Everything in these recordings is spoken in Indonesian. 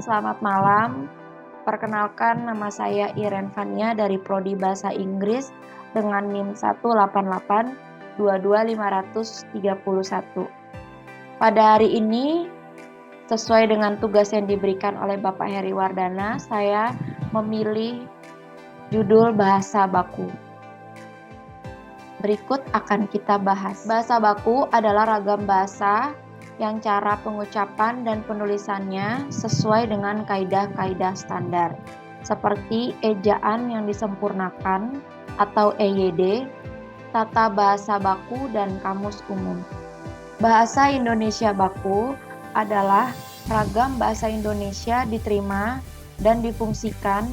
selamat malam. Perkenalkan, nama saya Iren Fania dari Prodi Bahasa Inggris dengan NIM 188-22531. Pada hari ini, sesuai dengan tugas yang diberikan oleh Bapak Heri Wardana, saya memilih judul Bahasa Baku. Berikut akan kita bahas. Bahasa baku adalah ragam bahasa yang cara pengucapan dan penulisannya sesuai dengan kaidah-kaidah standar, seperti ejaan yang disempurnakan atau EYD, tata bahasa baku, dan kamus umum. Bahasa Indonesia baku adalah ragam bahasa Indonesia diterima dan difungsikan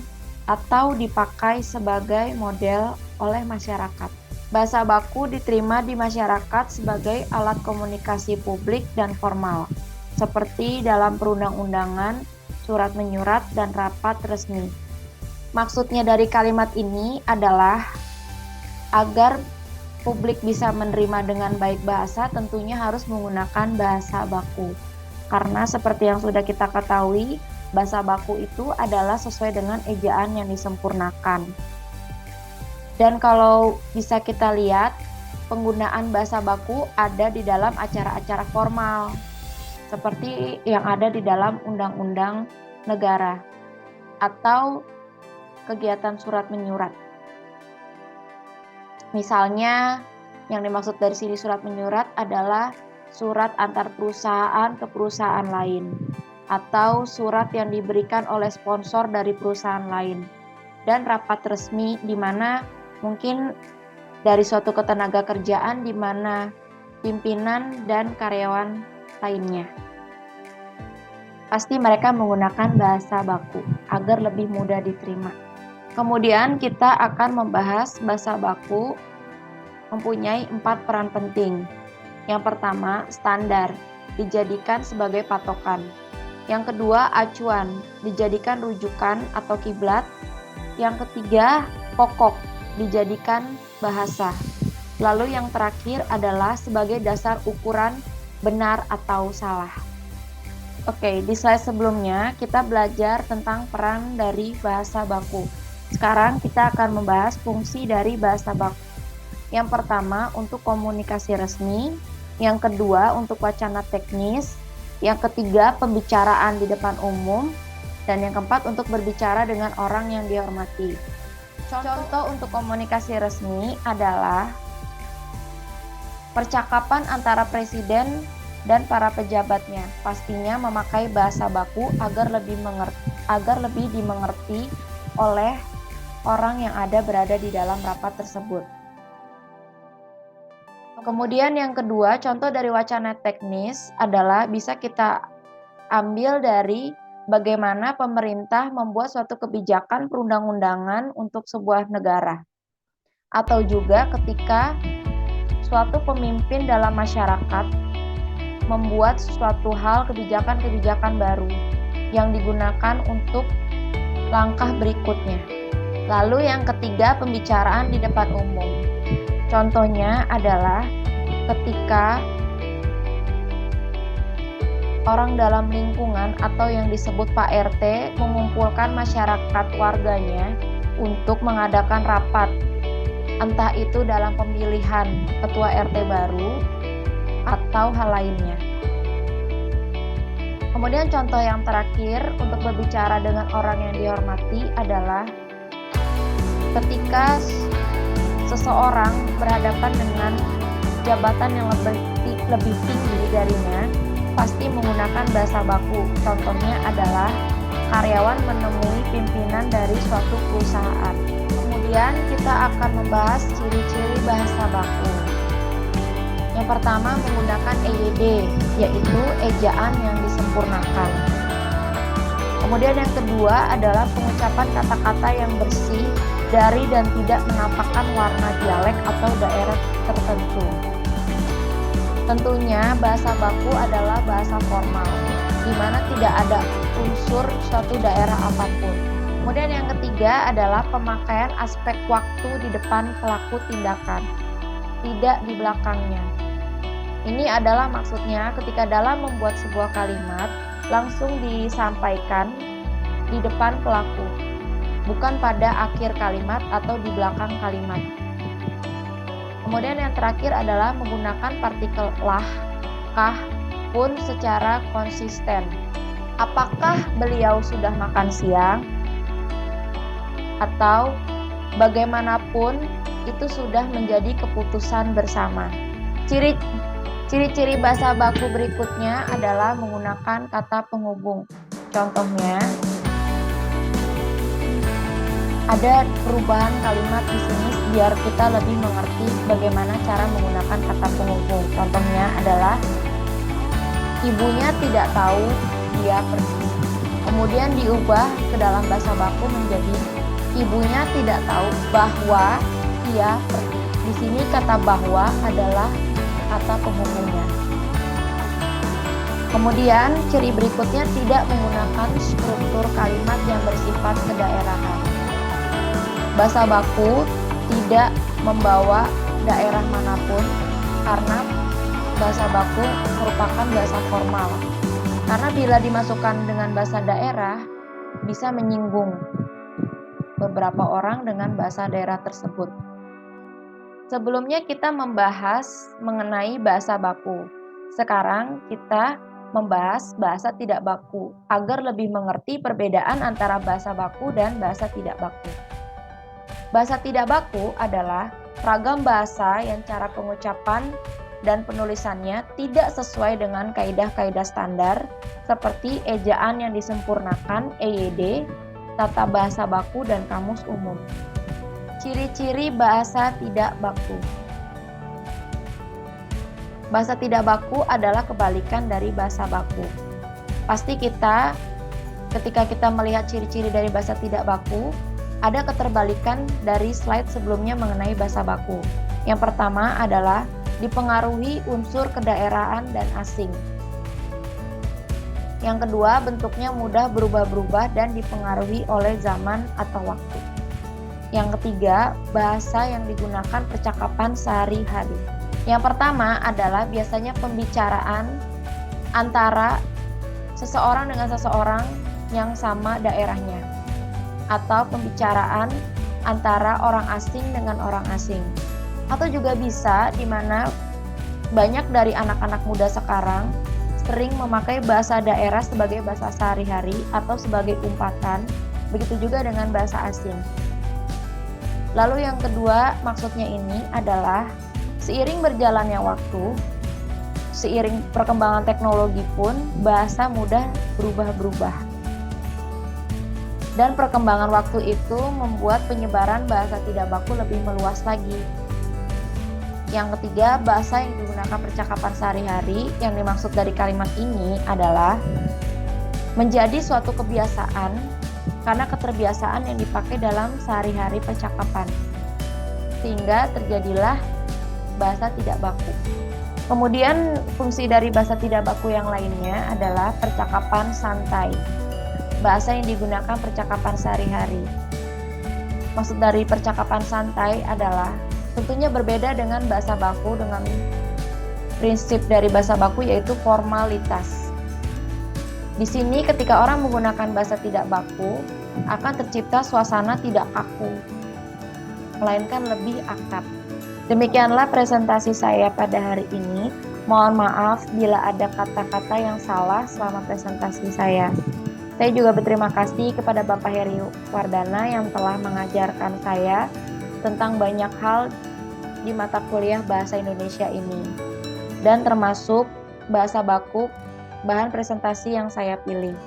atau dipakai sebagai model oleh masyarakat. Bahasa baku diterima di masyarakat sebagai alat komunikasi publik dan formal, seperti dalam perundang-undangan, surat menyurat, dan rapat resmi. Maksudnya dari kalimat ini adalah agar publik bisa menerima dengan baik bahasa, tentunya harus menggunakan bahasa baku. Karena seperti yang sudah kita ketahui, bahasa baku itu adalah sesuai dengan ejaan yang disempurnakan. Dan kalau bisa kita lihat, penggunaan bahasa baku ada di dalam acara-acara formal, seperti yang ada di dalam undang-undang negara, atau kegiatan surat menyurat. Misalnya, yang dimaksud dari sini surat menyurat adalah surat antar perusahaan ke perusahaan lain, atau surat yang diberikan oleh sponsor dari perusahaan lain, dan rapat resmi di mana mungkin dari suatu ketenaga kerjaan di mana pimpinan dan karyawan lainnya. Pasti mereka menggunakan bahasa baku agar lebih mudah diterima. Kemudian kita akan membahas bahasa baku mempunyai 4 peran penting. Yang pertama, standar, dijadikan sebagai patokan. Yang kedua, acuan, dijadikan rujukan atau kiblat. Yang ketiga, pokok, dijadikan bahasa. Lalu yang terakhir adalah sebagai dasar ukuran benar atau salah. Oke, di slide sebelumnya kita belajar tentang peran dari bahasa baku. Sekarang kita akan membahas fungsi dari bahasa baku. Yang pertama untuk komunikasi resmi, yang kedua untuk wacana teknis, yang ketiga pembicaraan di depan umum, dan yang keempat untuk berbicara dengan orang yang dihormati. Contoh untuk komunikasi resmi adalah percakapan antara presiden dan para pejabatnya, pastinya memakai bahasa baku agar lebih dimengerti oleh orang yang berada di dalam rapat tersebut. Kemudian yang kedua, contoh dari wacana teknis adalah bisa kita ambil dari bagaimana pemerintah membuat suatu kebijakan perundang-undangan untuk sebuah negara. Atau juga ketika suatu pemimpin dalam masyarakat membuat suatu hal kebijakan-kebijakan baru yang digunakan untuk langkah berikutnya. Lalu yang ketiga, pembicaraan di depan umum. Contohnya adalah ketika orang dalam lingkungan atau yang disebut Pak RT mengumpulkan masyarakat warganya untuk mengadakan rapat, entah itu dalam pemilihan ketua RT baru atau hal lainnya. Kemudian contoh yang terakhir untuk berbicara dengan orang yang dihormati adalah ketika seseorang berhadapan dengan jabatan yang lebih tinggi darinya, pasti menggunakan bahasa baku. Contohnya adalah karyawan menemui pimpinan dari suatu perusahaan. Kemudian kita akan membahas ciri-ciri bahasa baku. Yang pertama menggunakan EYD, yaitu ejaan yang disempurnakan. Kemudian yang kedua adalah pengucapan kata-kata yang bersih dari dan tidak menampakkan warna dialek atau daerah tertentu. Tentunya bahasa baku adalah bahasa formal, di mana tidak ada unsur suatu daerah apapun. Kemudian yang ketiga adalah pemakaian aspek waktu di depan pelaku tindakan, tidak di belakangnya. Ini adalah maksudnya ketika dalam membuat sebuah kalimat, langsung disampaikan di depan pelaku, bukan pada akhir kalimat atau di belakang kalimat. Kemudian yang terakhir adalah menggunakan partikel lah, kah, pun secara konsisten. Apakah beliau sudah makan siang? Atau bagaimanapun itu sudah menjadi keputusan bersama. Ciri-ciri bahasa baku berikutnya adalah menggunakan kata penghubung. Contohnya, ada perubahan kalimat di sini biar kita lebih mengerti bagaimana cara menggunakan kata penghubung. Contohnya adalah ibunya tidak tahu dia pergi. Kemudian diubah ke dalam bahasa baku menjadi ibunya tidak tahu bahwa ia pergi. Di sini kata bahwa adalah kata penghubungnya. Kemudian ciri berikutnya tidak menggunakan struktur kalimat yang bersifat kedaerahan. Bahasa baku tidak membawa daerah manapun karena bahasa baku merupakan bahasa formal. Karena bila dimasukkan dengan bahasa daerah bisa menyinggung beberapa orang dengan bahasa daerah tersebut. Sebelumnya kita membahas mengenai bahasa baku. Sekarang kita membahas bahasa tidak baku agar lebih mengerti perbedaan antara bahasa baku dan bahasa tidak baku. Bahasa tidak baku adalah ragam bahasa yang cara pengucapan dan penulisannya tidak sesuai dengan kaidah-kaidah standar seperti ejaan yang disempurnakan (EYD), tata bahasa baku, dan kamus umum. Ciri-ciri bahasa tidak baku. Bahasa tidak baku adalah kebalikan dari bahasa baku. Pasti ketika kita melihat ciri-ciri dari bahasa tidak baku, ada keterbalikan dari slide sebelumnya mengenai bahasa baku. Yang pertama adalah dipengaruhi unsur kedaerahan dan asing. Yang kedua, bentuknya mudah berubah-berubah dan dipengaruhi oleh zaman atau waktu. Yang ketiga, bahasa yang digunakan percakapan sehari-hari. Yang pertama adalah biasanya pembicaraan antara seseorang dengan seseorang yang sama daerahnya, atau pembicaraan antara orang asing dengan orang asing. Atau juga bisa di mana banyak dari anak-anak muda sekarang sering memakai bahasa daerah sebagai bahasa sehari-hari atau sebagai umpatan, begitu juga dengan bahasa asing. Lalu yang kedua maksudnya ini adalah seiring berjalannya waktu, seiring perkembangan teknologi pun bahasa mudah berubah-berubah. Dan perkembangan waktu itu membuat penyebaran bahasa tidak baku lebih meluas lagi. Yang ketiga, bahasa yang digunakan percakapan sehari-hari, yang dimaksud dari kalimat ini adalah menjadi suatu kebiasaan karena keterbiasaan yang dipakai dalam sehari-hari percakapan, sehingga terjadilah bahasa tidak baku. Kemudian fungsi dari bahasa tidak baku yang lainnya adalah percakapan santai. Bahasa yang digunakan percakapan sehari-hari. Maksud dari percakapan santai adalah tentunya berbeda dengan bahasa baku dengan prinsip dari bahasa baku yaitu formalitas. Di sini ketika orang menggunakan bahasa tidak baku akan tercipta suasana tidak kaku, melainkan lebih akrab. Demikianlah presentasi saya pada hari ini. Mohon maaf bila ada kata-kata yang salah selama presentasi saya. Saya juga berterima kasih kepada Bapak Heri Wardana yang telah mengajarkan saya tentang banyak hal di mata kuliah Bahasa Indonesia ini. Dan termasuk bahasa baku, bahan presentasi yang saya pilih.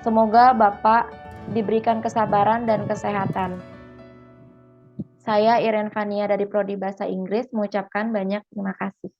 Semoga Bapak diberikan kesabaran dan kesehatan. Saya Iren Fania dari Prodi Bahasa Inggris mengucapkan banyak terima kasih.